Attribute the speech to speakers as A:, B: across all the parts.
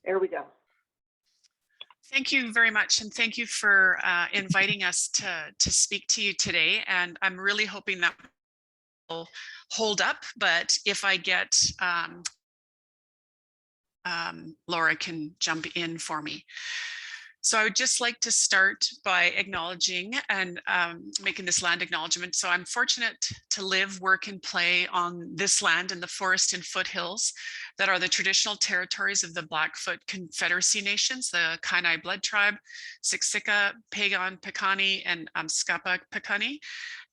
A: There we go.
B: Thank you very much, and thank you for inviting us to speak to you today. And I'm really hoping that will hold up, but if I get Laura can jump in for me. So I would just like to start by acknowledging and making this land acknowledgement. So I'm fortunate to live, work, and play on this land in the forest and foothills that are the traditional territories of the Blackfoot Confederacy Nations, the Kainai Blood Tribe, Siksika, Pagan, Piikani, and Scapa Piikani,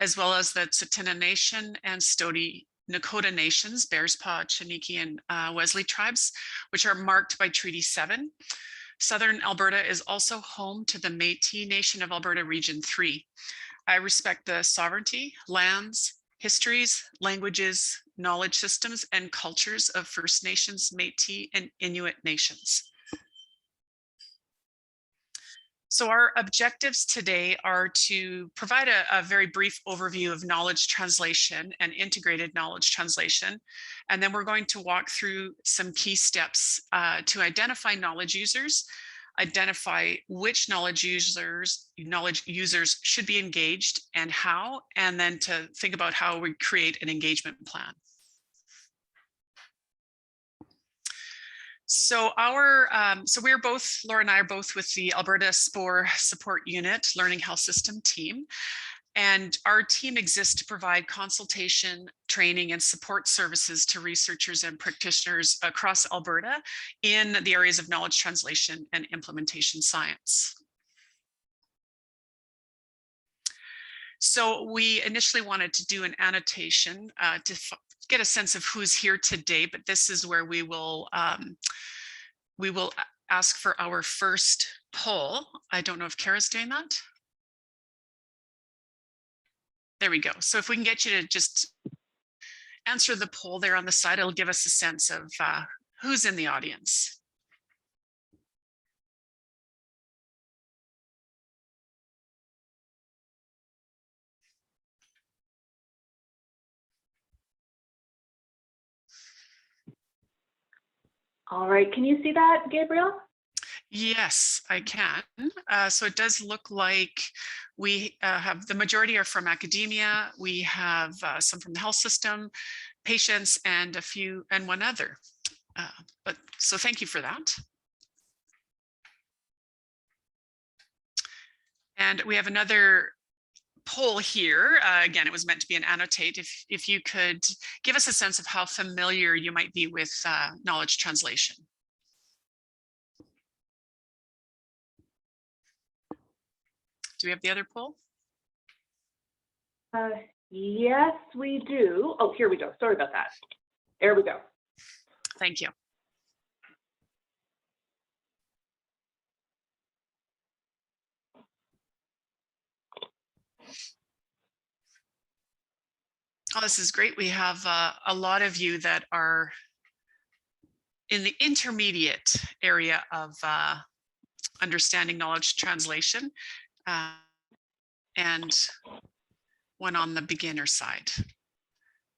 B: as well as the Tsuut'ina Nation and Stoney Nakoda Nations, Bearspaw, Chiniki, and Wesley tribes, which are marked by Treaty 7. Southern Alberta is also home to the Métis Nation of Alberta Region 3. I respect the sovereignty, lands, histories, languages, knowledge systems, and cultures of First Nations, Métis, and Inuit nations. So our objectives today are to provide a very brief overview of knowledge translation and integrated knowledge translation. And then we're going to walk through some key steps to identify knowledge users, identify which knowledge users should be engaged and how, and then to think about how we create an engagement plan. So we're both, Laura and I are both with the Alberta SPOR Support Unit Learning Health System team. And our team exists to provide consultation, training, and support services to researchers and practitioners across Alberta in the areas of knowledge translation and implementation science. So we initially wanted to do an annotation to get a sense of who's here today, but this is where we will ask for our first poll. I don't know if Kara's doing that. There we go. So if we can get you to just answer the poll there on the side, it'll give us a sense of who's in the audience.
A: All right, can you see that, Gabrielle?
B: Yes, I can. So it does look like we have the majority are from academia. We have some from the health system, patients, and a few and one other. So thank you for that. And we have another poll here. Again, it was meant to be an annotate. If you could give us a sense of how familiar you might be with knowledge translation. Do we have the other poll?
A: Yes, we do. Oh, here we go. Sorry about that. There we go.
B: Thank you. Oh, this is great. We have a lot of you that are in the intermediate area of understanding knowledge translation and one on the beginner side.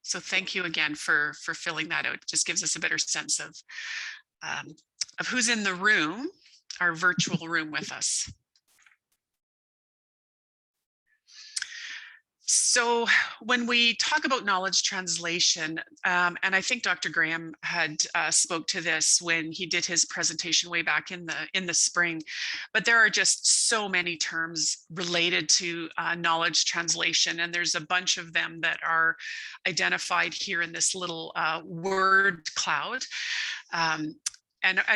B: So thank you again for filling that out. It just gives us a better sense of who's in the room, our virtual room with us. So when we talk about knowledge translation, and I think Dr. Graham had spoke to this when he did his presentation way back in the spring, but there are just so many terms related to knowledge translation, and there's a bunch of them that are identified here in this little word cloud. And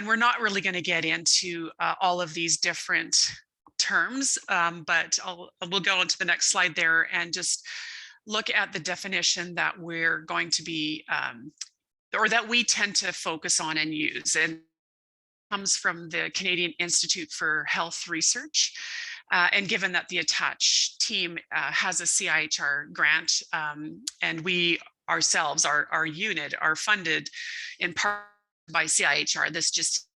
B: we're not really going to get into all of these different terms, but we'll go on to the next slide there and just look at the definition that we're going to be, or that we tend to focus on and use. And it comes from the Canadian Institute for Health Research. And given that the ATTACH team has a CIHR grant, and we ourselves, our unit, are funded in part by CIHR, this just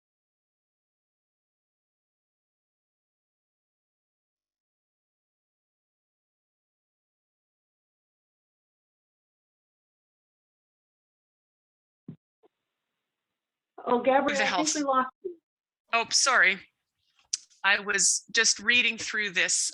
A: Oh, Gabrielle, I think we lost you.
B: Oh, sorry. I was just reading through this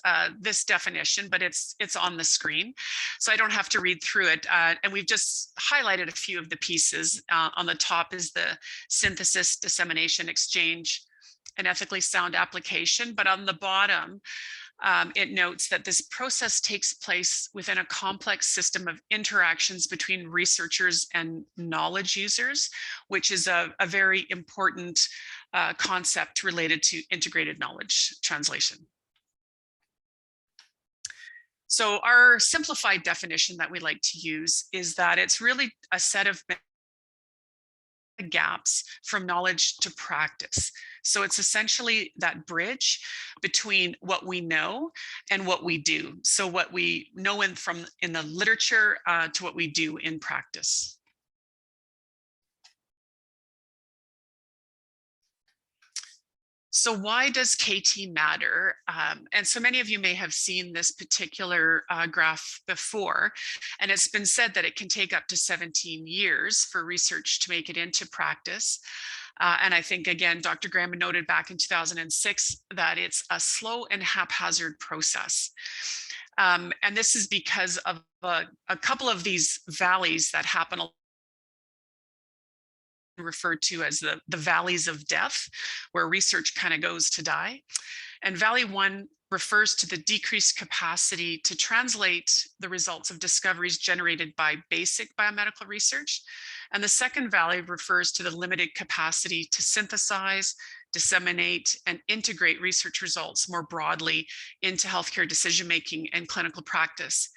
B: definition, but it's on the screen, so I don't have to read through it. And we've just highlighted a few of the pieces. On the top is the synthesis, dissemination, exchange, and ethically sound application. But on the bottom, it notes that this process takes place within a complex system of interactions between researchers and knowledge users, which is a very important concept related to integrated knowledge translation. So our simplified definition that we like to use is that it's really a set of gaps from knowledge to practice. So it's essentially that bridge between what we know and what we do. So what we know in the literature to what we do in practice. So why does KT matter? And so many of you may have seen this particular graph before, and it's been said that it can take up to 17 years for research to make it into practice. And I think, again, Dr. Graham noted back in 2006 that it's a slow and haphazard process. And this is because of a couple of these valleys that happen referred to as the valleys of death, where research kind of goes to die. And Valley 1 refers to the decreased capacity to translate the results of discoveries generated by basic biomedical research. And the second valley refers to the limited capacity to synthesize, disseminate, and integrate research results more broadly into healthcare decision-making and clinical practice.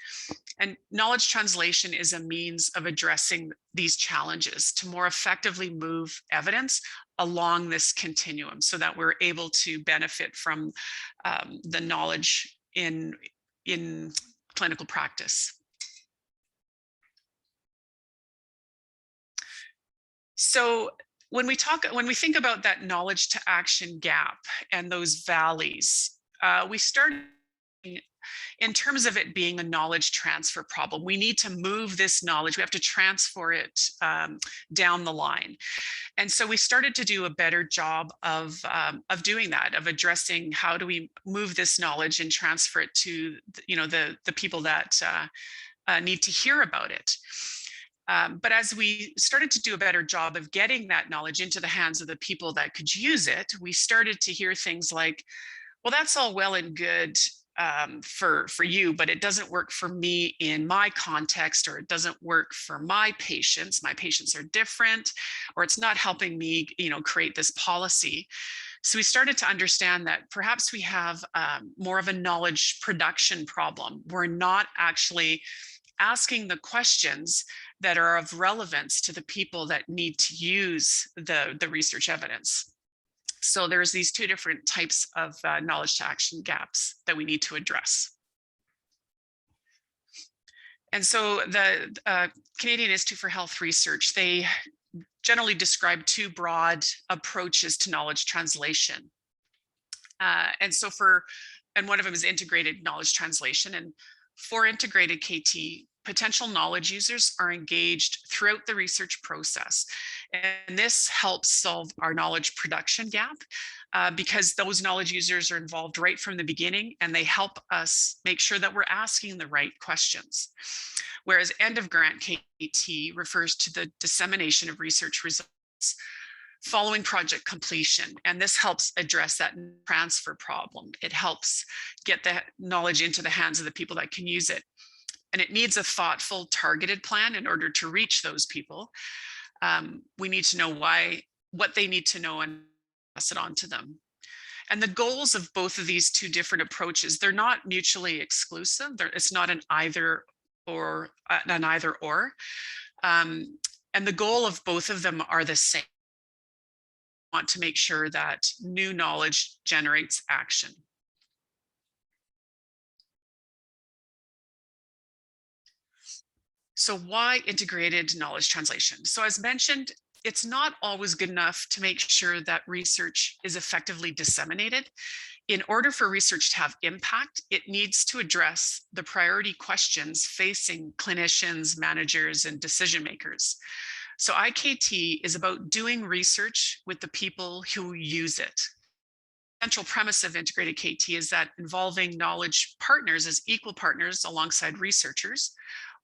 B: And knowledge translation is a means of addressing these challenges to more effectively move evidence along this continuum so that we're able to benefit from the knowledge in clinical practice. So when we think about that knowledge to action gap and those valleys, we start in terms of it being a knowledge transfer problem. We need to move this knowledge. We have to transfer it down the line. And so we started to do a better job of doing that, of addressing how do we move this knowledge and transfer it to the people that need to hear about it. But as we started to do a better job of getting that knowledge into the hands of the people that could use it, we started to hear things like, well, that's all well and good for you, but it doesn't work for me in my context, or it doesn't work for my patients. My patients are different, or it's not helping me, create this policy. So we started to understand that perhaps we have more of a knowledge production problem. We're not actually asking the questions that are of relevance to the people that need to use the research evidence. So there's these two different types of knowledge to action gaps that we need to address. And so the Canadian Institute for Health Research, they generally describe two broad approaches to knowledge translation. And one of them is integrated knowledge translation. And for integrated KT, potential knowledge users are engaged throughout the research process. And this helps solve our knowledge production gap because those knowledge users are involved right from the beginning, and they help us make sure that we're asking the right questions. Whereas end of grant KT refers to the dissemination of research results following project completion. And this helps address that transfer problem. It helps get the knowledge into the hands of the people that can use it. And it needs a thoughtful, targeted plan in order to reach those people. We need to know what they need to know and pass it on to them. And the goals of both of these two different approaches, they're not mutually exclusive. It's not an either or. And the goal of both of them are the same. We want to make sure that new knowledge generates action. So why integrated knowledge translation? So as mentioned, it's not always good enough to make sure that research is effectively disseminated. In order for research to have impact, it needs to address the priority questions facing clinicians, managers, and decision makers. So IKT is about doing research with the people who use it. The central premise of integrated KT is that involving knowledge partners as equal partners alongside researchers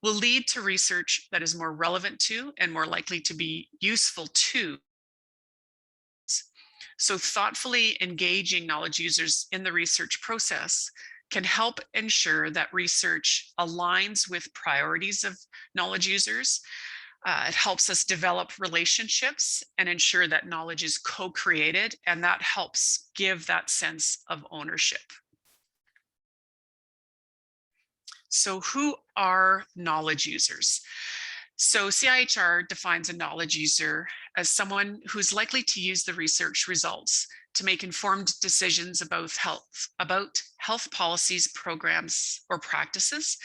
B: will lead to research that is more relevant to and more likely to be useful to. So thoughtfully engaging knowledge users in the research process can help ensure that research aligns with priorities of knowledge users. It helps us develop relationships and ensure that knowledge is co-created, and that helps give that sense of ownership. So who are knowledge users? So CIHR defines a knowledge user as someone who's likely to use the research results to make informed decisions about health policies, programs, or practices.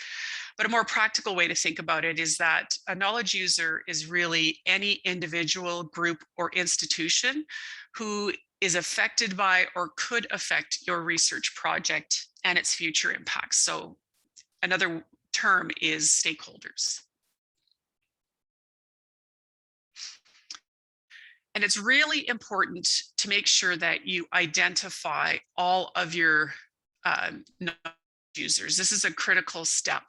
B: But a more practical way to think about it is that a knowledge user is really any individual, group, or institution who is affected by or could affect your research project and its future impacts. So another term is stakeholders. And it's really important to make sure that you identify all of your users. This is a critical step.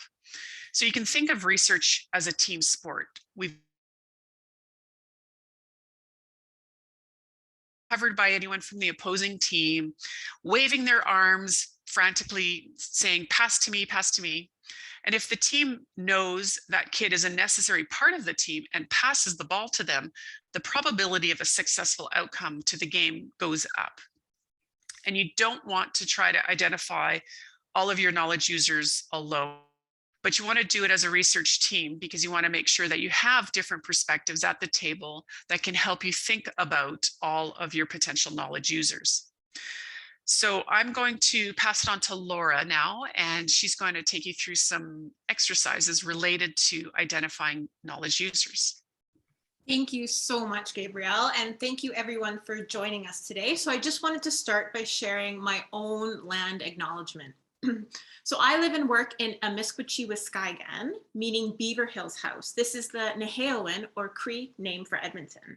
B: So you can think of research as a team sport. We've covered by anyone from the opposing team, waving their arms, frantically saying, pass to me, pass to me. And if the team knows that kid is a necessary part of the team and passes the ball to them, the probability of a successful outcome to the game goes up. And you don't want to try to identify all of your knowledge users alone, but you want to do it as a research team because you want to make sure that you have different perspectives at the table that can help you think about all of your potential knowledge users. So I'm going to pass it on to Laura now, and she's going to take you through some exercises related to identifying knowledge users.
C: Thank you so much, Gabrielle, and thank you everyone for joining us today. So I just wanted to start by sharing my own land acknowledgement. So I live and work in Amiskwaciwâskahikan, meaning Beaver Hills House. This is the Naheowen or Cree name for Edmonton.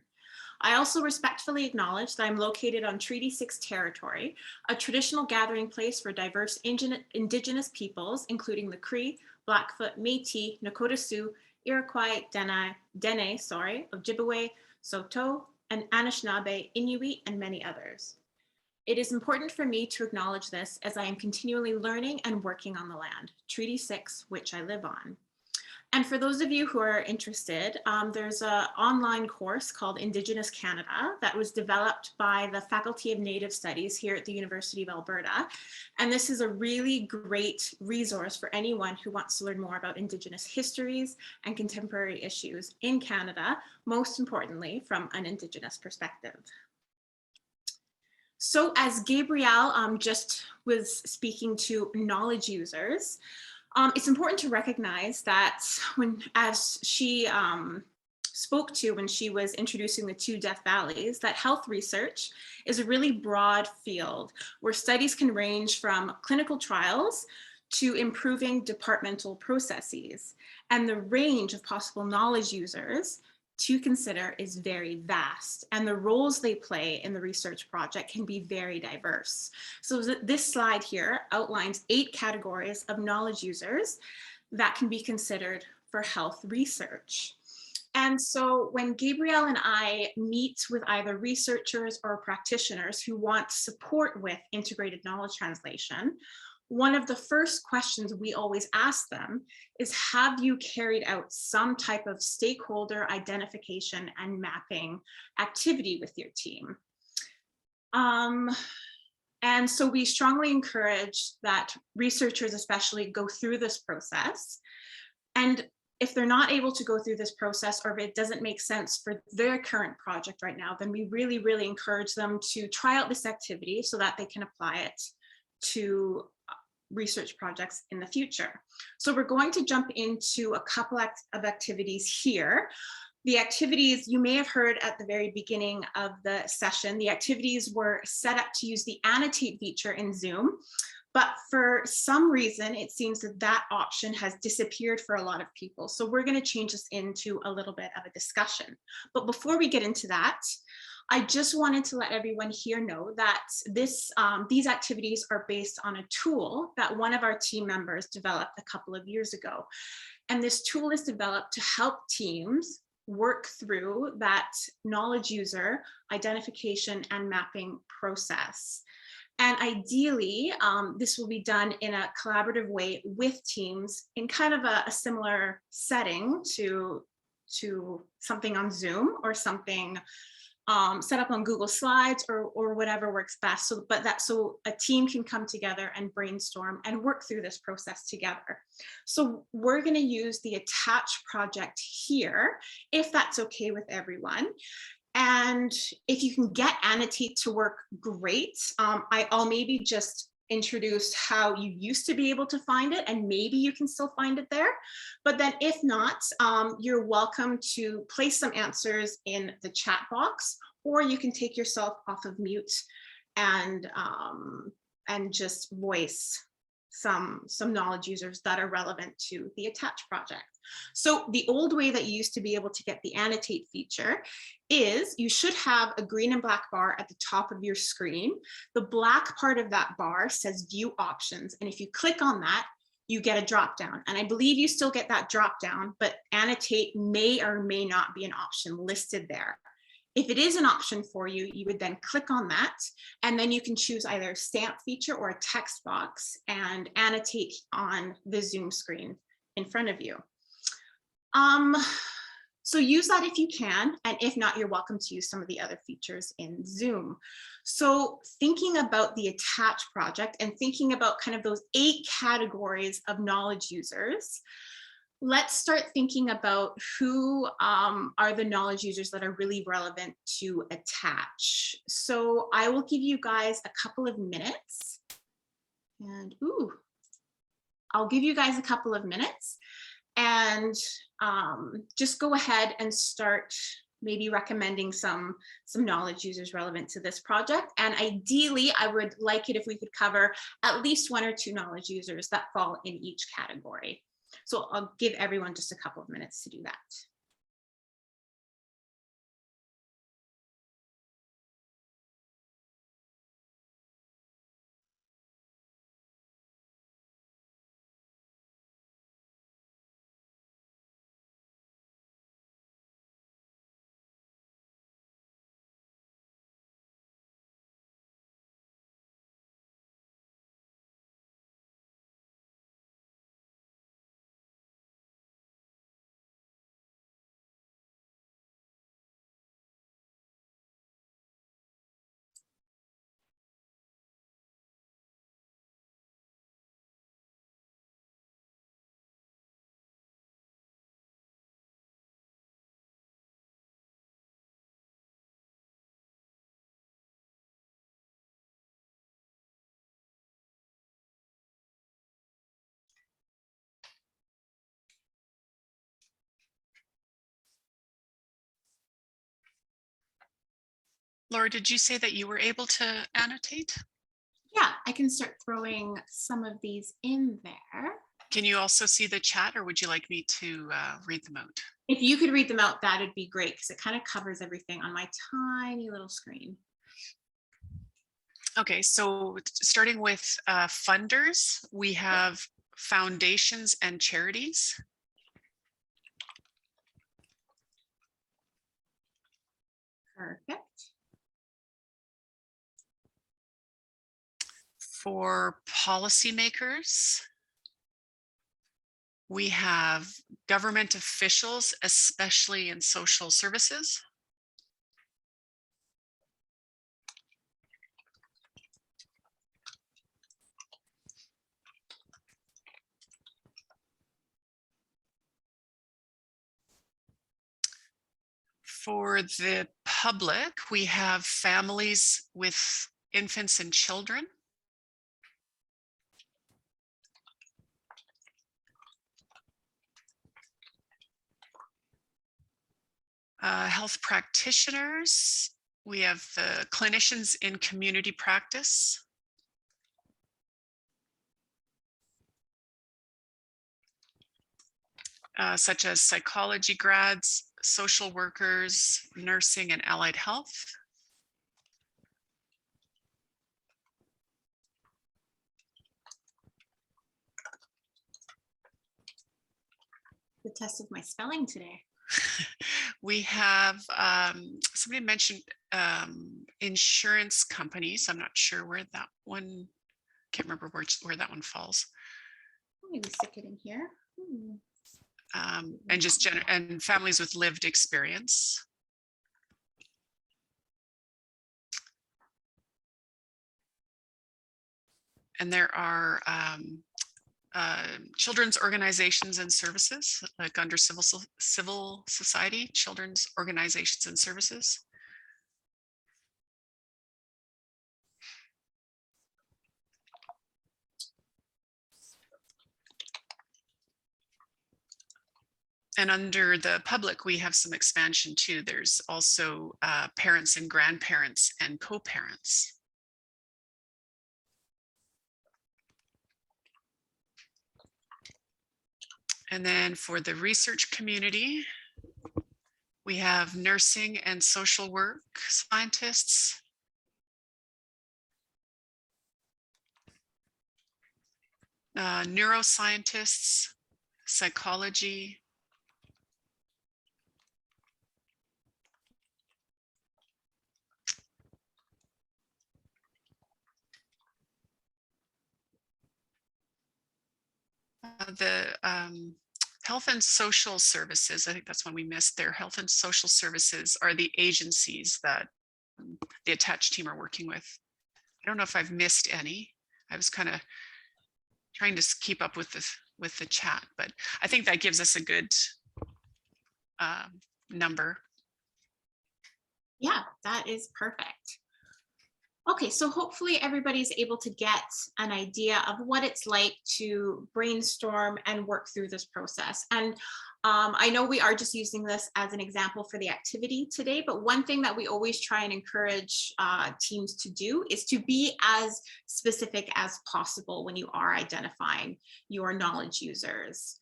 C: I also respectfully acknowledge that I'm located on Treaty 6 territory, a traditional gathering place for diverse Indigenous peoples, including the Cree, Blackfoot, Métis, Nakota Sioux, Iroquois, Dene, Ojibwe, Saulteaux, and Anishinaabe, Inuit, and many others. It is important for me to acknowledge this as I am continually learning and working on the land, Treaty 6, which I live on. And for those of you who are interested, there's an online course called Indigenous Canada that was developed by the Faculty of Native Studies here at the University of Alberta. And this is a really great resource for anyone who wants to learn more about Indigenous histories and contemporary issues in Canada, most importantly, from an Indigenous perspective. So as Gabrielle just was speaking to knowledge users, it's important to recognize that as she spoke to when she was introducing the two Death Valleys, that health research is a really broad field where studies can range from clinical trials to improving departmental processes. And the range of possible knowledge users to consider is very vast, and the roles they play in the research project can be very diverse. So this slide here outlines 8 categories of knowledge users that can be considered for health research. And so when Gabrielle and I meet with either researchers or practitioners who want support with integrated knowledge translation, one of the first questions we always ask them is, have you carried out some type of stakeholder identification and mapping activity with your team? And so we strongly encourage that researchers especially go through this process. And if they're not able to go through this process, or if it doesn't make sense for their current project right now, then we really, really encourage them to try out this activity so that they can apply it to research projects in the future. So we're going to jump into a couple of activities here. The activities you may have heard at the very beginning of the session, the activities were set up to use the annotate feature in Zoom. But for some reason, it seems that that option has disappeared for a lot of people. So we're going to change this into a little bit of a discussion. But before we get into that, I just wanted to let everyone here know that these activities are based on a tool that one of our team members developed a couple of years ago. And this tool is developed to help teams work through that knowledge user identification and mapping process. And ideally, this will be done in a collaborative way with teams in kind of a similar setting to something on Zoom or something set up on Google Slides or whatever works best. So a team can come together and brainstorm and work through this process together. So we're going to use the Attach project here, if that's okay with everyone. And if you can get Annotate to work, great. I'll maybe just introduce how you used to be able to find it, and maybe you can still find it there. But then if not, you're welcome to place some answers in the chat box, or you can take yourself off of mute and just voice some knowledge users that are relevant to the Attach project. So the old way that you used to be able to get the Annotate feature is you should have a green and black bar at the top of your screen. The black part of that bar says View Options. And if you click on that, you get a drop down. And I believe you still get that drop down, but Annotate may or may not be an option listed there. If it is an option for you, you would then click on that, and then you can choose either a stamp feature or a text box and annotate on the Zoom screen in front of you. So use that if you can, and if not, you're welcome to use some of the other features in Zoom. So thinking about the Attach project and thinking about kind of those 8 categories of knowledge users, let's start thinking about who are the knowledge users that are really relevant to Attach. So I will give you guys a couple of minutes, and I'll give you guys a couple of minutes, and just go ahead and start maybe recommending some knowledge users relevant to this project. And ideally, I would like it if we could cover at least 1 or 2 knowledge users that fall in each category. So I'll give everyone just a couple of minutes to do that.
B: Laura, did you say that you were able to annotate?
C: Yeah, I can start throwing some of these in there.
B: Can you also see the chat, or would you like me to read them out?
C: If you could read them out, that'd be great, because it kind of covers everything on my tiny little screen.
B: Okay, so starting with funders, we have foundations and charities.
C: Perfect.
B: For policymakers, we have government officials, especially in social services. For the public, we have families with infants and children. Health practitioners, we have the clinicians in community practice. such as psychology grads, social workers, nursing, and allied health.
C: The test of my spelling today.
B: We have, somebody mentioned insurance companies. I'm not sure where that one, can't remember where that one falls.
C: Maybe stick it in here.
B: And just and families with lived experience. And there are children's organizations and services, like under civil society, children's organizations and services. And under the public, we have some expansion too. There's also parents and grandparents and co-parents. And then for the research community, we have nursing and social work scientists, neuroscientists, psychology, the health and social services, I think that's one we missed there. Health and social services are the agencies that the attached team are working with. I don't know if I've missed any. I was kind of trying to keep up with the chat, but I think that gives us a good number.
C: Yeah, that is perfect. Okay, so hopefully everybody's able to get an idea of what it's like to brainstorm and work through this process. And I know we are just using this as an example for the activity today, but one thing that we always try and encourage teams to do is to be as specific as possible when you are identifying your knowledge users.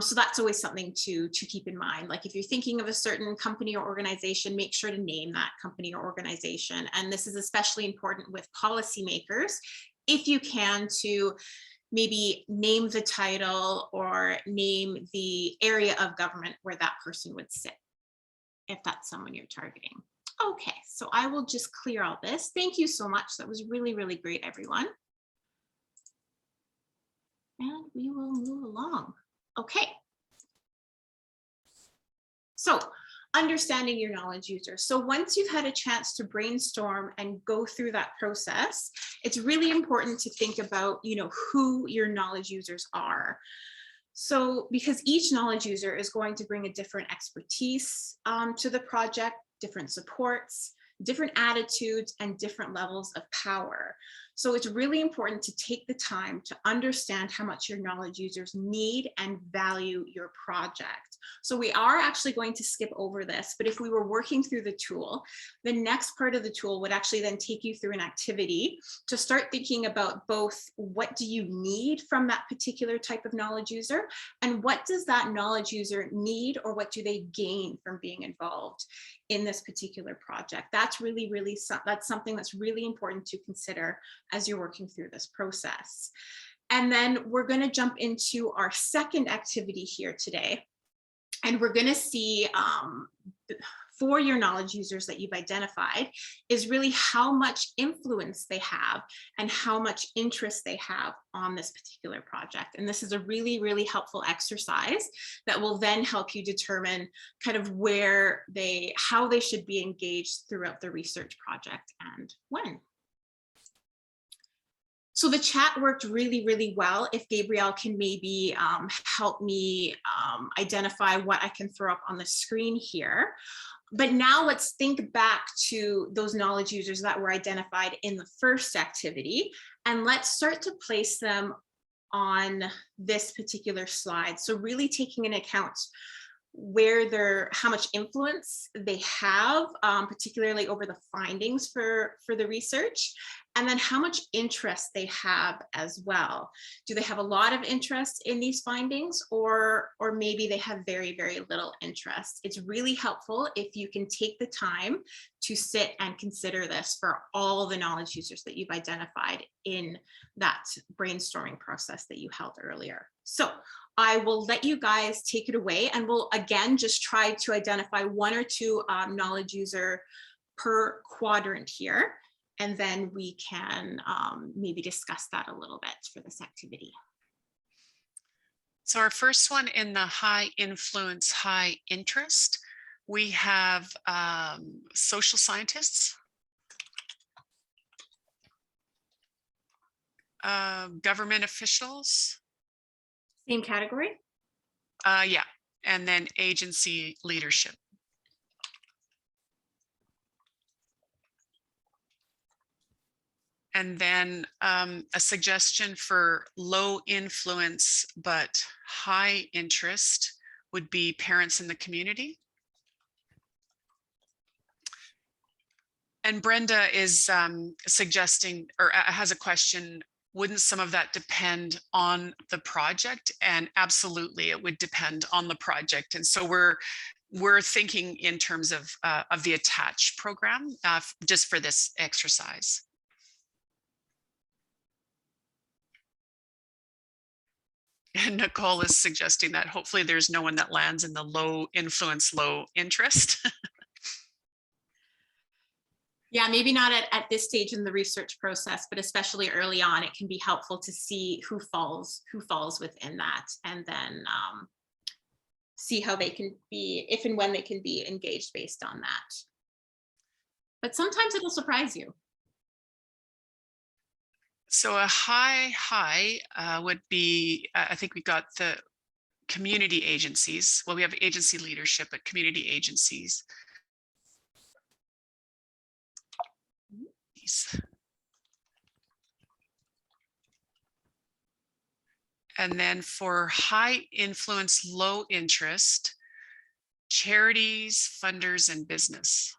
C: So that's always something to keep in mind. Like if you're thinking of a certain company or organization, make sure to name that company or organization. And this is especially important with policymakers, if you can, to maybe name the title or name the area of government where that person would sit, if that's someone you're targeting. Okay, so I will just clear all this. Thank you so much. That was really, really great, everyone. And we will move along. Okay. So understanding your knowledge users. So once you've had a chance to brainstorm and go through that process, it's really important to think about, who your knowledge users are. So because each knowledge user is going to bring a different expertise to the project, different supports, different attitudes, and different levels of power. So it's really important to take the time to understand how much your knowledge users need and value your project. So we are actually going to skip over this, but if we were working through the tool, the next part of the tool would actually then take you through an activity to start thinking about both what do you need from that particular type of knowledge user, and what does that knowledge user need, or what do they gain from being involved in this particular project. That's really, that's something that's really important to consider as you're working through this process. And then we're going to jump into our second activity here today. And we're going to see for your knowledge users that you've identified is really how much influence they have and how much interest they have on this particular project. And this is a really, really helpful exercise that will then help you determine kind of how they should be engaged throughout the research project and when. So the chat worked really, really well. If Gabrielle can maybe help me identify what I can throw up on the screen here. But now let's think back to those knowledge users that were identified in the first activity, and let's start to place them on this particular slide. So really taking into account how much influence they have, particularly over the findings for the research, and then how much interest they have as well. Do they have a lot of interest in these findings, or maybe they have very, very little interest? It's really helpful if you can take the time to sit and consider this for all the knowledge users that you've identified in that brainstorming process that you held earlier. So I will let you guys take it away, and we'll again just try to identify one or two knowledge user per quadrant here, and then we can maybe discuss that a little bit for this activity.
B: So our first one in the high influence, high interest, we have social scientists, government officials.
C: Same category?
B: Yeah, and then agency leadership. And then a suggestion for low influence but high interest would be parents in the community. And Brenda is suggesting, or has a question, wouldn't some of that depend on the project? And absolutely, it would depend on the project. And so we're thinking in terms of the ATTACH program just for this exercise. And Nicole is suggesting that hopefully there's no one that lands in the low influence, low interest.
C: Yeah, maybe not at this stage in the research process, but especially early on, it can be helpful to see who falls within that, and then see how they can be, if and when they can be engaged based on that. But sometimes it'll surprise you.
B: So a high would be, I think we got the community agencies. Well, we have agency leadership, but community agencies. And then for high influence, low interest, charities, funders, and business.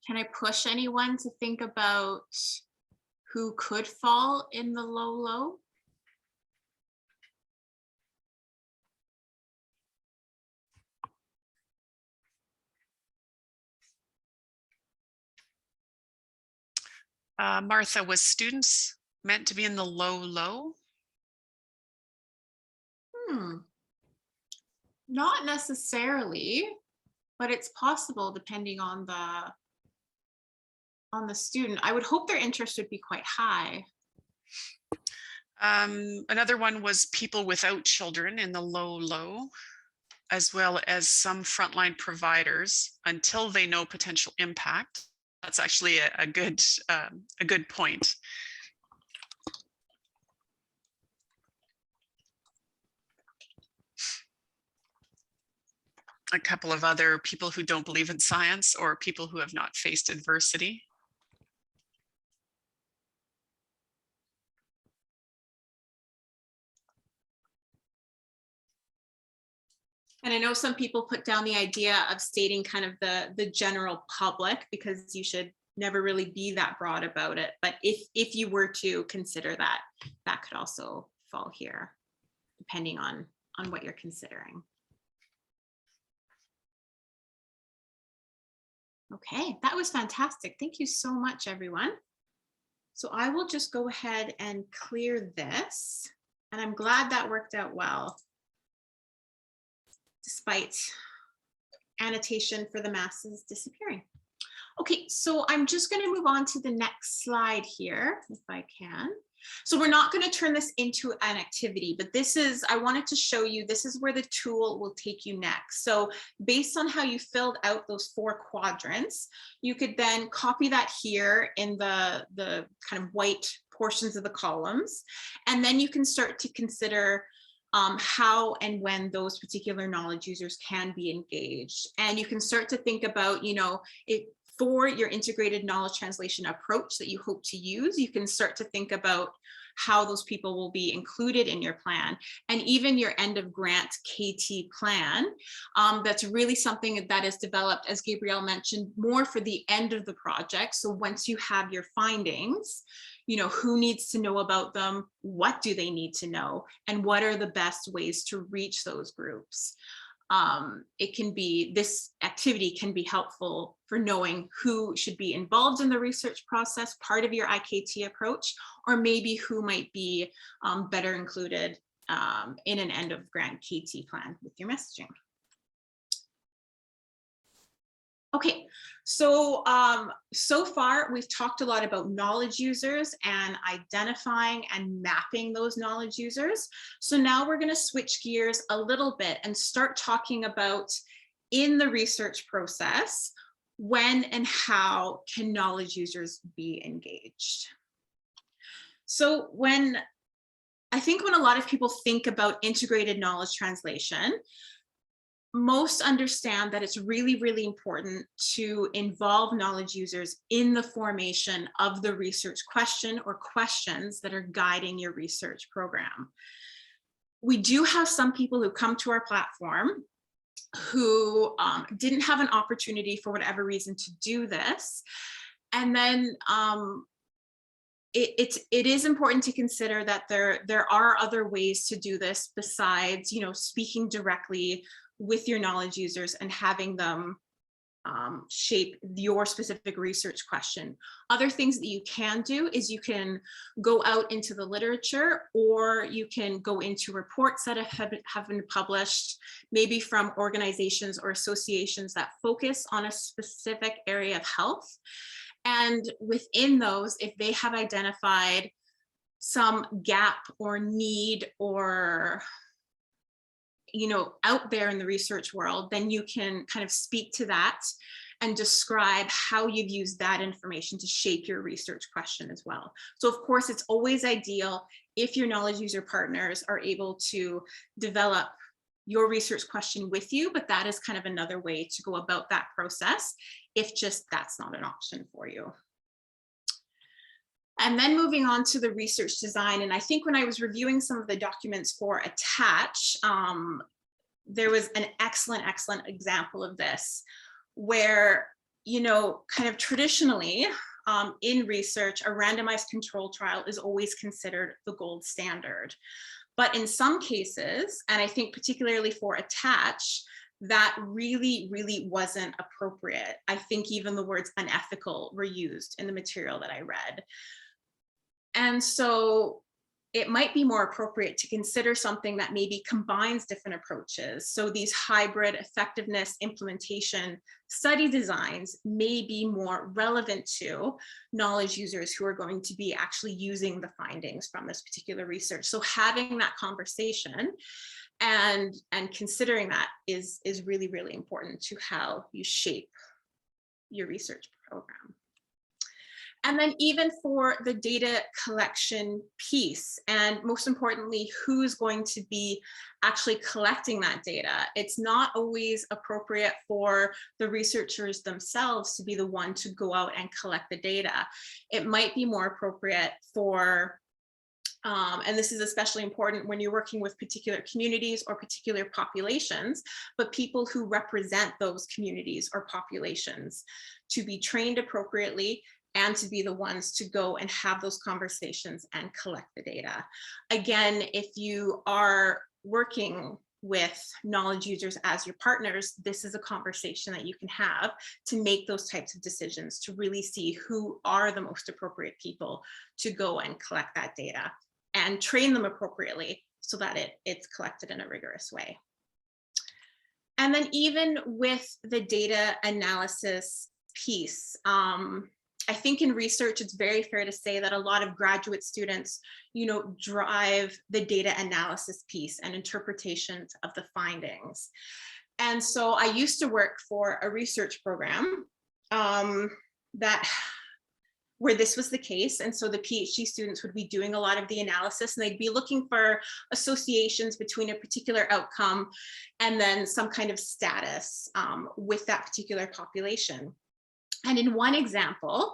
C: Can I push anyone to think about who could fall in the low?
B: Martha, was students meant to be in the low?
C: Not necessarily, but it's possible depending on the student. I would hope their interest would be quite high.
B: Another one was people without children in the low, as well as some frontline providers until they know potential impact. That's actually a good point. A couple of other people who don't believe in science, or people who have not faced adversity.
C: And I know some people put down the idea of stating kind of the general public, because you should never really be that broad about it. But if you were to consider that, that could also fall here, depending on what you're considering. Okay, that was fantastic. Thank you so much, everyone. So I will just go ahead and clear this. And I'm glad that worked out well, despite annotation for the masses disappearing. Okay, so I'm just going to move on to the next slide here, if I can. So we're not going to turn this into an activity, but this is, I wanted to show you, this is where the tool will take you next. So based on how you filled out those 4 quadrants, you could then copy that here in the kind of white portions of the columns. And then you can start to consider how and when those particular knowledge users can be engaged. And you can start to think about, for your integrated knowledge translation approach that you hope to use, you can start to think about how those people will be included in your plan, and even your end of grant KT plan. That's really something that is developed, as Gabrielle mentioned, more for the end of the project. So once you have your findings, who needs to know about them, what do they need to know, and what are the best ways to reach those groups. This activity can be helpful for knowing who should be involved in the research process, part of your IKT approach, or maybe who might be better included in an end of grant KT plan with your messaging. Okay, so so far we've talked a lot about knowledge users and identifying and mapping those knowledge users. So now we're going to switch gears a little bit and start talking about, in the research process, when and how can knowledge users be engaged. So I think when a lot of people think about integrated knowledge translation, most understand that it's really, really important to involve knowledge users in the formation of the research question or questions that are guiding your research program. We do have some people who come to our platform who didn't have an opportunity for whatever reason to do this. And then it is important to consider that there are other ways to do this besides, speaking directly with your knowledge users and having them shape your specific research question. Other things that you can do is you can go out into the literature, or you can go into reports that have been published, maybe from organizations or associations that focus on a specific area of health. And within those, if they have identified some gap or need or out there in the research world, then you can kind of speak to that and describe how you've used that information to shape your research question as well. So of course, it's always ideal if your knowledge user partners are able to develop your research question with you, but that is kind of another way to go about that process if just that's not an option for you. And then moving on to the research design. And I think when I was reviewing some of the documents for ATTACH, there was an excellent example of this where, kind of traditionally in research, a randomized control trial is always considered the gold standard. But in some cases, and I think particularly for ATTACH, that really wasn't appropriate. I think even the words unethical were used in the material that I read. And so it might be more appropriate to consider something that maybe combines different approaches. So these hybrid effectiveness implementation study designs may be more relevant to knowledge users who are going to be actually using the findings from this particular research. So having that conversation and considering that is really, really important to how you shape your research program. And then even for the data collection piece, and most importantly, who's going to be actually collecting that data. It's not always appropriate for the researchers themselves to be the one to go out and collect the data. It might be more appropriate for and this is especially important when you're working with particular communities or particular populations, but people who represent those communities or populations to be trained appropriately and to be the ones to go and have those conversations and collect the data. Again, if you are working with knowledge users as your partners, this is a conversation that you can have to make those types of decisions, to really see who are the most appropriate people to go and collect that data and train them appropriately so that it's collected in a rigorous way. And then even with the data analysis piece, I think in research, it's very fair to say that a lot of graduate students, drive the data analysis piece and interpretations of the findings. And so I used to work for a research program that where this was the case. And so the PhD students would be doing a lot of the analysis, and they'd be looking for associations between a particular outcome and then some kind of status with that particular population. And in one example,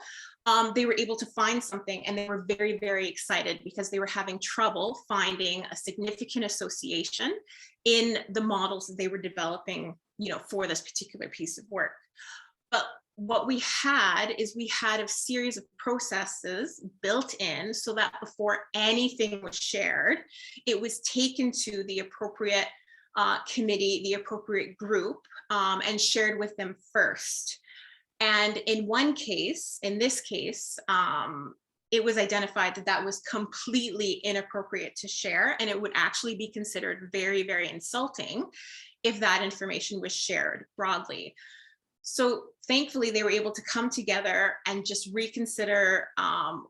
C: they were able to find something, and they were very, very excited because they were having trouble finding a significant association in the models that they were developing, for this particular piece of work. But what we had is we had a series of processes built in so that before anything was shared, it was taken to the appropriate committee, the appropriate group, and shared with them first. And in this case, it was identified that that was completely inappropriate to share, and it would actually be considered very, very insulting if that information was shared broadly. So thankfully, they were able to come together and just reconsider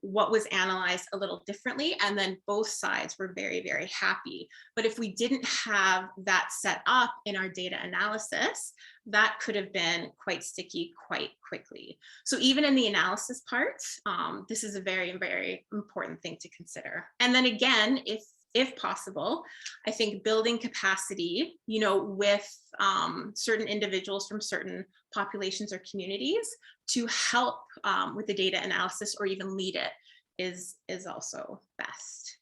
C: what was analyzed a little differently. And then both sides were very, very happy. But if we didn't have that set up in our data analysis, that could have been quite sticky quite quickly. So even in the analysis part, this is a very, very important thing to consider. And then again, if possible, I think building capacity, with certain individuals from certain populations or communities to help with the data analysis or even lead it is also best.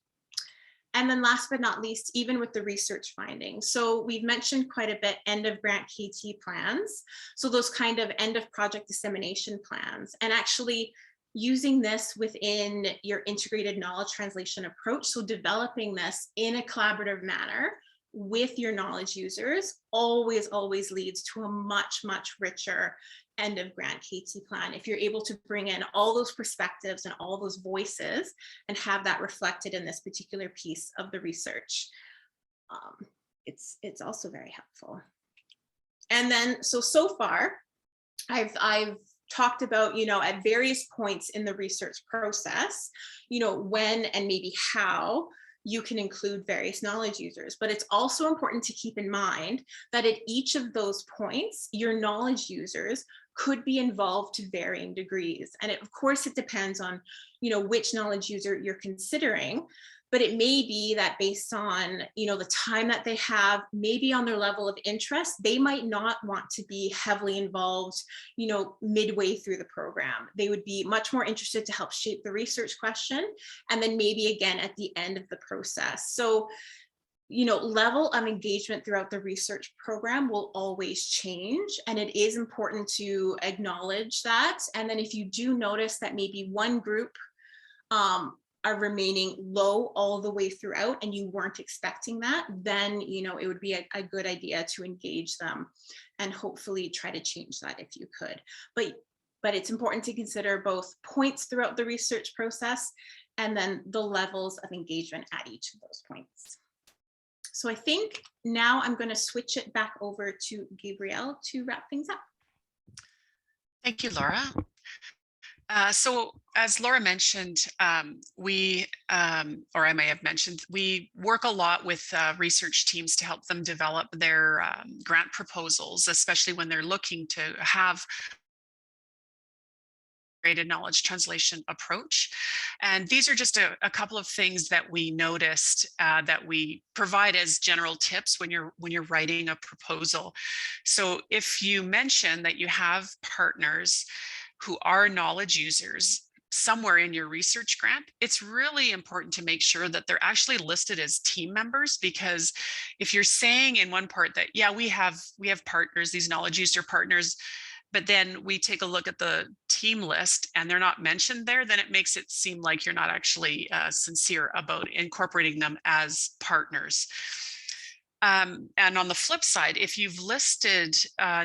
C: And then last but not least, even with the research findings. So we've mentioned quite a bit end of grant KT plans. So those kind of end of project dissemination plans, and actually using this within your integrated knowledge translation approach. So developing this in a collaborative manner with your knowledge users always leads to a much, much richer end of grant KT plan. If you're able to bring in all those perspectives and all those voices and have that reflected in this particular piece of the research, it's also very helpful. And then, so far, I've talked about, at various points in the research process, when and maybe how you can include various knowledge users. But it's also important to keep in mind that at each of those points, your knowledge users could be involved to varying degrees. And of course, it depends on, which knowledge user you're considering. But it may be that based on, the time that they have, maybe on their level of interest, they might not want to be heavily involved, midway through the program. They would be much more interested to help shape the research question, and then maybe again at the end of the process. So, level of engagement throughout the research program will always change, and it is important to acknowledge that. And then if you do notice that maybe one group are remaining low all the way throughout and you weren't expecting that, then it would be a good idea to engage them and hopefully try to change that if you could. But it's important to consider both points throughout the research process and then the levels of engagement at each of those points. So I think now I'm going to switch it back over to Gabrielle to wrap things up.
B: Thank you, Laura. So as Laura mentioned, or I may have mentioned, we work a lot with research teams to help them develop their grant proposals, especially when they're looking to have integrated knowledge translation approach. And these are just a couple of things that we noticed that we provide as general tips when you're writing a proposal. So if you mention that you have partners who are knowledge users somewhere in your research grant, it's really important to make sure that they're actually listed as team members, because if you're saying in one part that, yeah, we have partners, these knowledge user partners, but then we take a look at the team list and they're not mentioned there, then it makes it seem like you're not actually sincere about incorporating them as partners. And on the flip side, if you've listed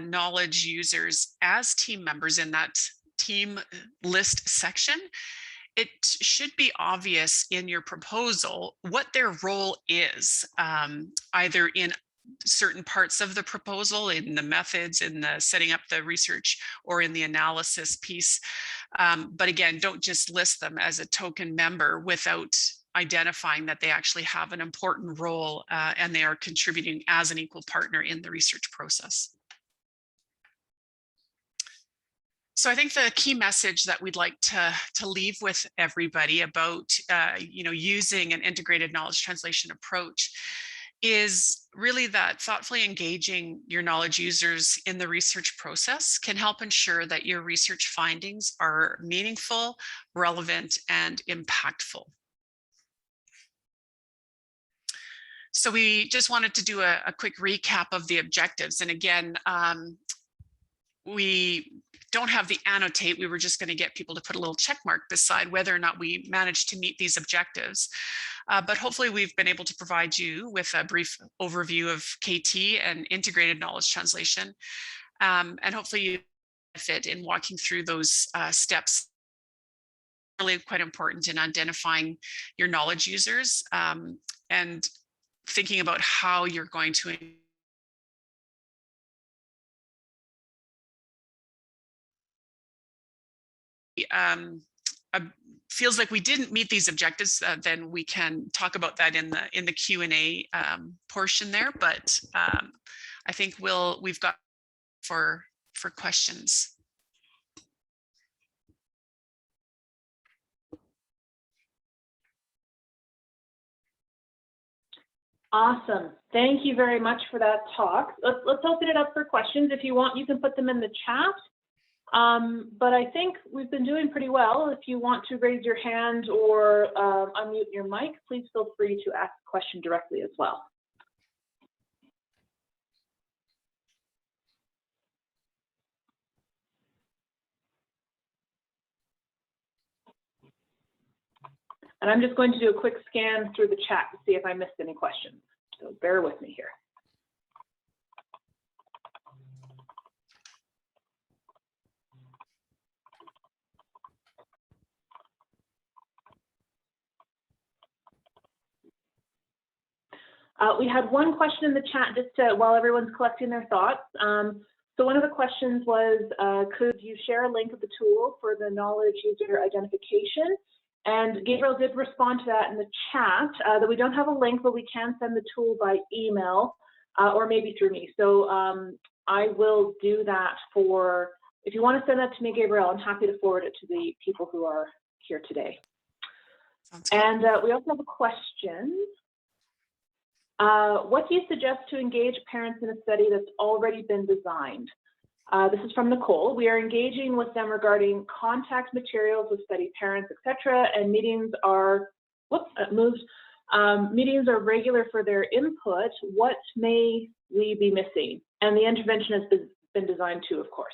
B: knowledge users as team members in that team list section, it should be obvious in your proposal what their role is, either in certain parts of the proposal, in the methods, in the setting up the research, or in the analysis piece. But again, don't just list them as a token member without identifying that they actually have an important role and they are contributing as an equal partner in the research process. So I think the key message that we'd like to leave with everybody about using an integrated knowledge translation approach is really that thoughtfully engaging your knowledge users in the research process can help ensure that your research findings are meaningful, relevant, and impactful. So we just wanted to do a quick recap of the objectives. And again, we don't have the annotate. We were just going to get people to put a little check mark beside whether or not we managed to meet these objectives. But hopefully we've been able to provide you with a brief overview of KT and integrated knowledge translation. And hopefully you benefit in walking through those steps. Really quite important in identifying your knowledge users and thinking about how you're going to feels like we didn't meet these objectives, then we can talk about that in the Q&A portion there. But I think we've got for questions.
A: Awesome. Thank you very much for that talk. Let's open it up for questions. If you want, you can put them in the chat. But I think we've been doing pretty well. If you want to raise your hand or unmute your mic, please feel free to ask a question directly as well. And I'm just going to do a quick scan through the chat to see if I missed any questions. So bear with me here. We had one question in the chat just while everyone's collecting their thoughts. So one of the questions was, could you share a link of the tool for the knowledge user identification? And Gabrielle did respond to that in the chat, that we don't have a link, but we can send the tool by email or maybe through me. So I will do that if you want to send that to me, Gabrielle, I'm happy to forward it to the people who are here today. And we also have a question. What do you suggest to engage parents in a study that's already been designed? This is from Nicole. We are engaging with them regarding contact materials with study parents, etc. And meetings are, meetings are regular for their input. What may we be missing? And the intervention has been designed too, of course.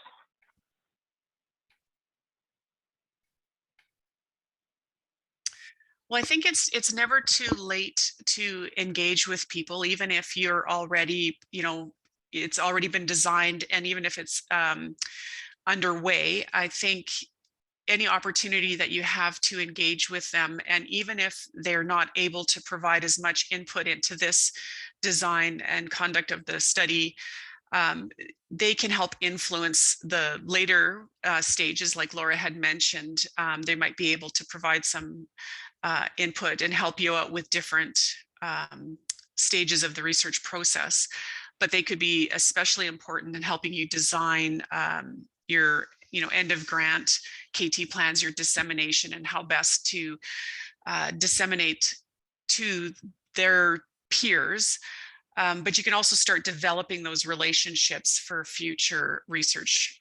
B: Well, I think it's never too late to engage with people, even if you're already, it's already been designed, and even if it's underway. I think any opportunity that you have to engage with them, and even if they're not able to provide as much input into this design and conduct of the study, they can help influence the later stages, like Laura had mentioned. They might be able to provide some input and help you out with different stages of the research process, but they could be especially important in helping you design your end of grant KT plans, your dissemination, and how best to disseminate to their peers. But you can also start developing those relationships for future research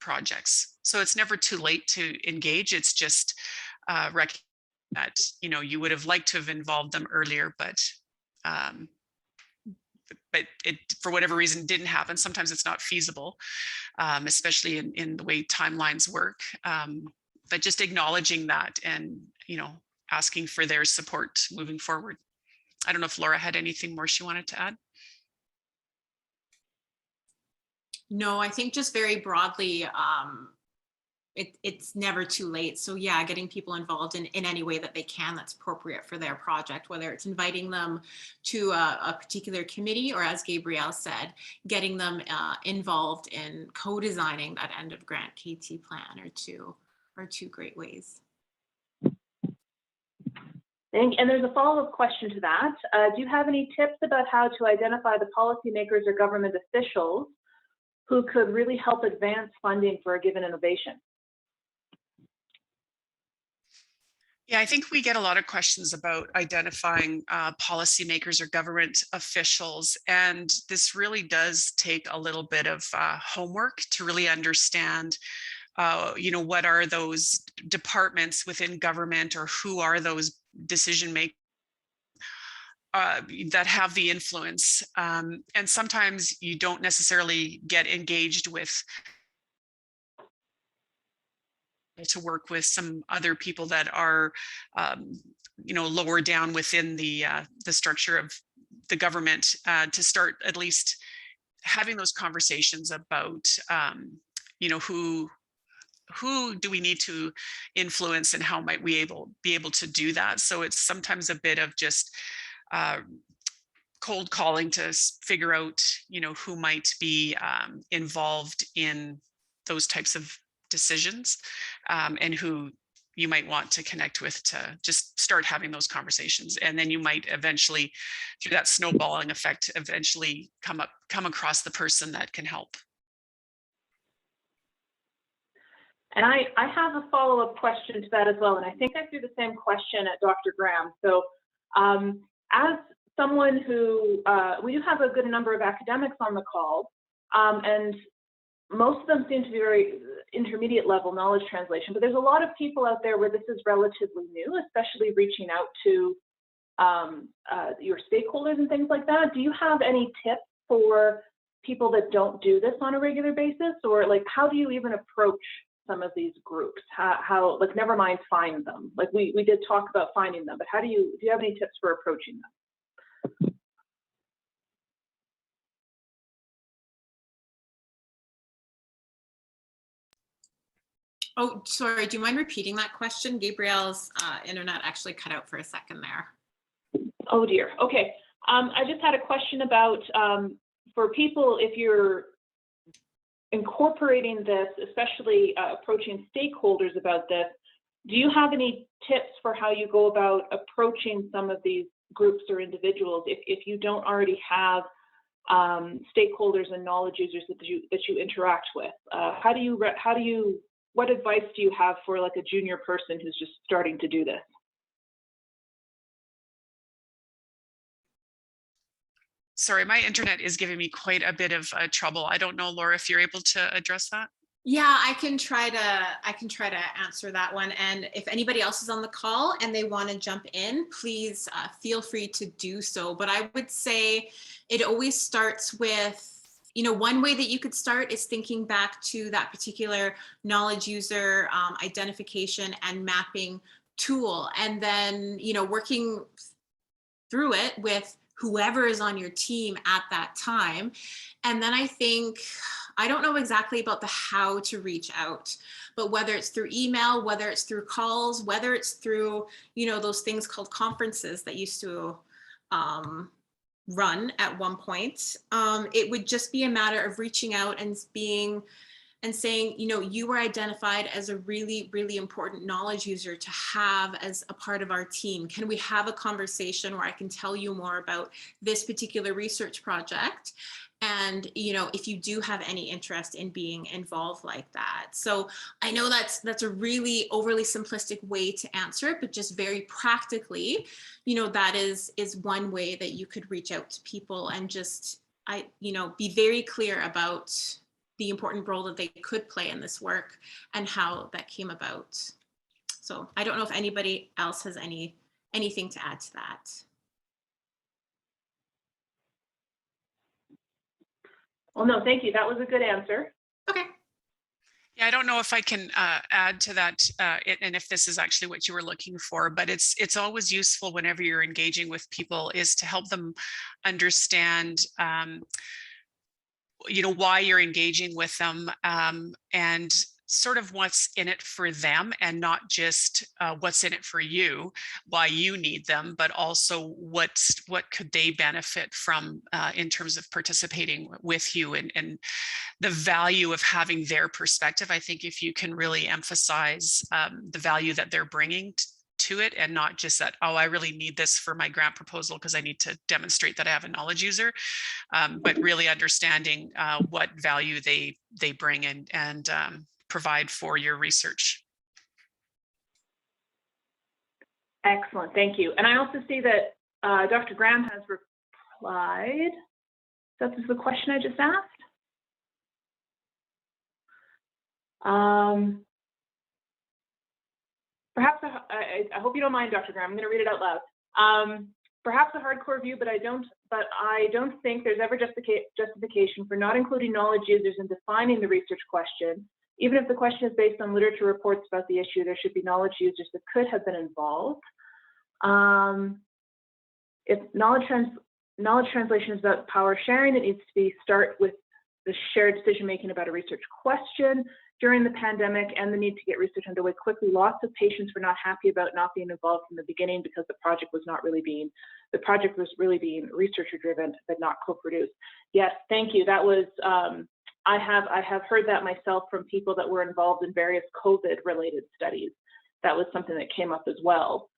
B: projects. So it's never too late to engage. It's just recognize that you would have liked to have involved them earlier, but it for whatever reason didn't happen. Sometimes it's not feasible, especially in the way timelines work. But just acknowledging that and asking for their support moving forward. I don't know if Laura had anything more she wanted to add.
C: No, I think just very broadly, it's never too late. So yeah, getting people involved in any way that they can that's appropriate for their project, whether it's inviting them to a particular committee, or as Gabrielle said, getting them involved in co-designing that end of grant KT plan are two great ways.
A: And there's a follow-up question to that. Do you have any tips about how to identify the policymakers or government officials who could really help advance funding for a given innovation?
B: Yeah, I think we get a lot of questions about identifying policymakers or government officials, and this really does take a little bit of homework to really understand, what are those departments within government, or who are those decision makers that have the influence. And sometimes you don't necessarily get engaged with to work with some other people that are, lower down within the structure of the government, to start at least having those conversations about, who do we need to influence, and how might we be able to do that. So it's sometimes a bit of just cold calling to figure out, who might be involved in those types of decisions, and who you might want to connect with to just start having those conversations. And then you might eventually, through that snowballing effect, eventually come across the person that can help.
A: And I have a follow-up question to that as well. And I think I threw the same question at Dr. Graham. So as someone who, we do have a good number of academics on the call, and most of them seem to be very intermediate level knowledge translation, but there's a lot of people out there where this is relatively new, especially reaching out to your stakeholders and things like that. Do you have any tips for people that don't do this on a regular basis? Or like, how do you even approach some of these groups? How like, never mind find them. Like we did talk about finding them, but do you have any tips for approaching them?
C: Oh, sorry, do you mind repeating that question? Gabrielle's internet actually cut out for a second there.
A: Oh dear, okay. I just had a question about, for people, if you're incorporating this, especially approaching stakeholders about this, do you have any tips for how you go about approaching some of these groups or individuals if you don't already have stakeholders and knowledge users that you interact with? What advice do you have for like a junior person who's just starting to do this?
B: Sorry, my internet is giving me quite a bit of trouble. I don't know, Laura, if you're able to address that.
C: Yeah, I can try to answer that one. And if anybody else is on the call and they want to jump in, please feel free to do so. But I would say it always starts with, one way that you could start is thinking back to that particular knowledge user identification and mapping tool, and then, working through it with whoever is on your team at that time. And then I don't know exactly about the how to reach out, but whether it's through email, whether it's through calls, whether it's through, those things called conferences that used to run at one point, it would just be a matter of reaching out and saying, you were identified as a really, really important knowledge user to have as a part of our team. Can we have a conversation where I can tell you more about this particular research project? And, if you do have any interest in being involved like that. So I know that's a really overly simplistic way to answer it, but just very practically, that is one way that you could reach out to people and just, be very clear about the important role that they could play in this work and how that came about. So I don't know if anybody else has anything to add to that.
A: Well, no, thank you. That was a good answer.
C: Okay.
B: Yeah, I don't know if I can add to that, and if this is actually what you were looking for, but it's always useful whenever you're engaging with people is to help them understand why you're engaging with them, and sort of what's in it for them, and not just what's in it for you, why you need them, but also what could they benefit from in terms of participating with you, and the value of having their perspective. I think if you can really emphasize the value that they're bringing to it, and not just that, oh, I really need this for my grant proposal because I need to demonstrate that I have a knowledge user, but really understanding what value they bring and provide for your research.
A: Excellent, thank you. And I also see that Dr. Graham has replied. That was the question I just asked. Perhaps, I hope you don't mind, Dr. Graham, I'm going to read it out loud. Perhaps a hardcore view, but I don't think there's ever justification for not including knowledge users in defining the research question. Even if the question is based on literature reports about the issue, there should be knowledge users that could have been involved. If knowledge translation is about power sharing, it needs to start with the shared decision making about a research question. During the pandemic and the need to get research underway quickly, lots of patients were not happy about not being involved from the beginning because the project was really being researcher driven, but not co-produced. Yes, thank you. That was, I have heard that myself from people that were involved in various COVID related studies. That was something that came up as well.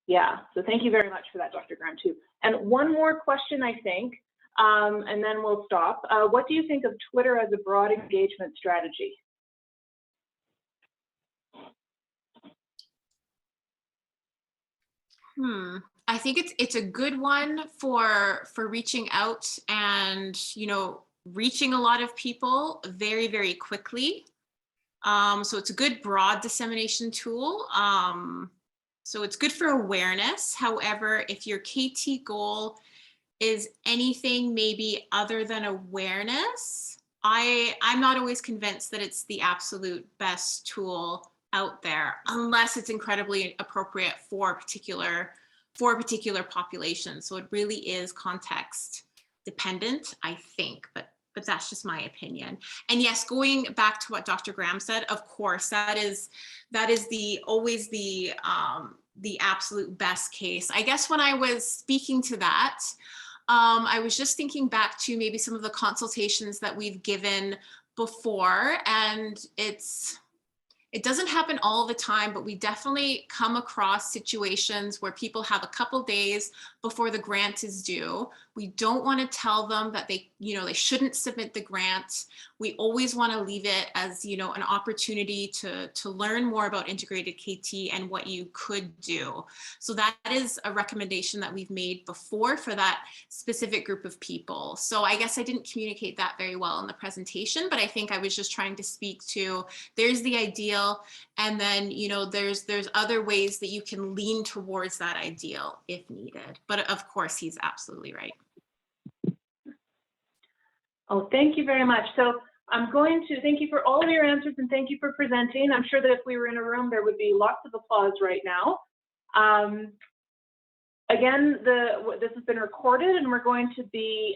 A: Yeah, so thank you very much for that, Dr. Graham, too. And one more question, I think, and then we'll stop. What do you think of Twitter as a broad engagement strategy?
C: I think it's a good one for reaching out and, you know, reaching a lot of people very, very quickly. So it's a good broad dissemination tool. So it's good for awareness. However, if your KT goal is anything maybe other than awareness, I'm not always convinced that it's the absolute best tool out there, unless it's incredibly appropriate for a particular population. So it really is context dependent, I think, but that's just my opinion. And yes, going back to what Dr. Graham said, of course, that is always the absolute best case. I guess when I was speaking to that, I was just thinking back to maybe some of the consultations that we've given before, and it doesn't happen all the time, but we definitely come across situations where people have a couple days before the grant is due. We don't want to tell them that they shouldn't submit the grant. We always want to leave it as, an opportunity to learn more about integrated KT and what you could do. So that is a recommendation that we've made before for that specific group of people. So I guess I didn't communicate that very well in the presentation, but I think I was just trying to speak to, there's the ideal, and then, there's other ways that you can lean towards that ideal if needed. But of course, he's absolutely right.
A: Oh, thank you very much. So I'm going to thank you for all of your answers and thank you for presenting. I'm sure that if we were in a room, there would be lots of applause right now. Again, this has been recorded and we're going to be